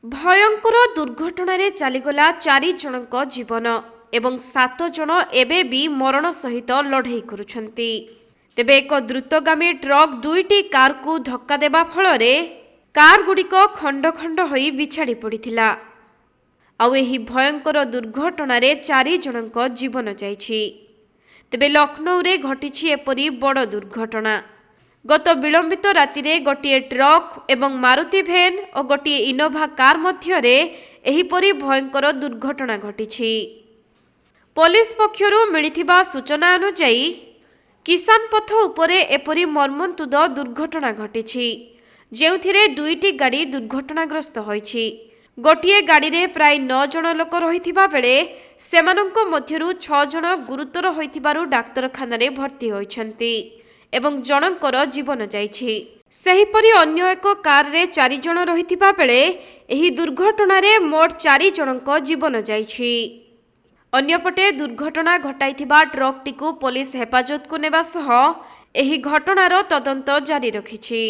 ଭୟଙ୍କର ଦୁର୍ଘଟଣାରେ ଚାଲିଗଲା 4 ଜଣଙ୍କ ଜୀବନ ଏବଂ 7 ଜଣ ଏବେ ବି ମରଣ ସହିତ ଲଢ଼େଇ କରୁଛନ୍ତି। ତେବେ ଏକ ଦ୍ରୁତଗାମୀ ଟ୍ରକ୍ 2ଟି କାରକୁ ଧକ୍କା ଦେବା ଫଳରେ କାରଗୁଡ଼ିକ ଖଣ୍ଡ ଖଣ୍ଡ ହୋଇ ବିଛାଡ଼ି ପଡ଼ିଥିଲା। ଆଉ ଏହି ଭୟଙ୍କର ଦୁର୍ଘଟଣାରେ 4 ଜଣଙ୍କ ଜୀବନ ଯାଇଛି। ତେବେ ଲକ୍ଷ୍ନୌରେ ଘଟିଛି ଏପରି ବଡ଼ ଦୁର୍ଘଟଣା। ଗତ ବିଳମ୍ବିତ ରାତିରେ ଗୋଟିଏ ଟ୍ରକ୍ ଏବଂ ମାରୁତି ଭ୍ୟାନ୍ ଓ ଗୋଟିଏ ଇନୋଭା କାର୍ ମଧ୍ୟରେ ଏହିପରି ଭୟଙ୍କର ଦୁର୍ଘଟଣା ଘଟିଛି। ପୋଲିସ ପକ୍ଷରୁ ମିଳିଥିବା ସୂଚନା ଅନୁଯାୟୀ କିଷାନ ପଥ ଉପରେ ଏପରି ମର୍ମନ୍ତୁଦ ଦୁର୍ଘଟଣା ଘଟିଛି, ଯେଉଁଥିରେ 2ଟି ଗାଡ଼ି ଦୁର୍ଘଟଣାଗ୍ରସ୍ତ ହୋଇଛି। ଗୋଟିଏ ଗାଡ଼ିରେ ପ୍ରାୟ 9 ଜଣ ଲୋକ ରହିଥିବା ବେଳେ ସେମାନଙ୍କ ମଧ୍ୟରୁ 6 ଜଣ ଗୁରୁତର ହୋଇଥିବାରୁ ଡାକ୍ତରଖାନାରେ ଭର୍ତ୍ତି ହୋଇଛନ୍ତି ଏବଂ ଜଣଙ୍କର ଜୀବନ ଯାଇଛି। ସେହିପରି ଅନ୍ୟ ଏକ କାରରେ 4 ଜଣ ରହିଥିବା ବେଳେ ଏହି ଦୁର୍ଘଟଣାରେ ମୋଟ 4 ଜଣଙ୍କ ଜୀବନ ଯାଇଛି। ଅନ୍ୟପଟେ ଦୁର୍ଘଟଣା ଘଟାଇଥିବା ଟ୍ରକ୍ଟିକୁ ପୋଲିସ ହେଫାଜତକୁ ନେବା ସହ ଏହି ଘଟଣାର ତଦନ୍ତ ଜାରି ରଖିଛି।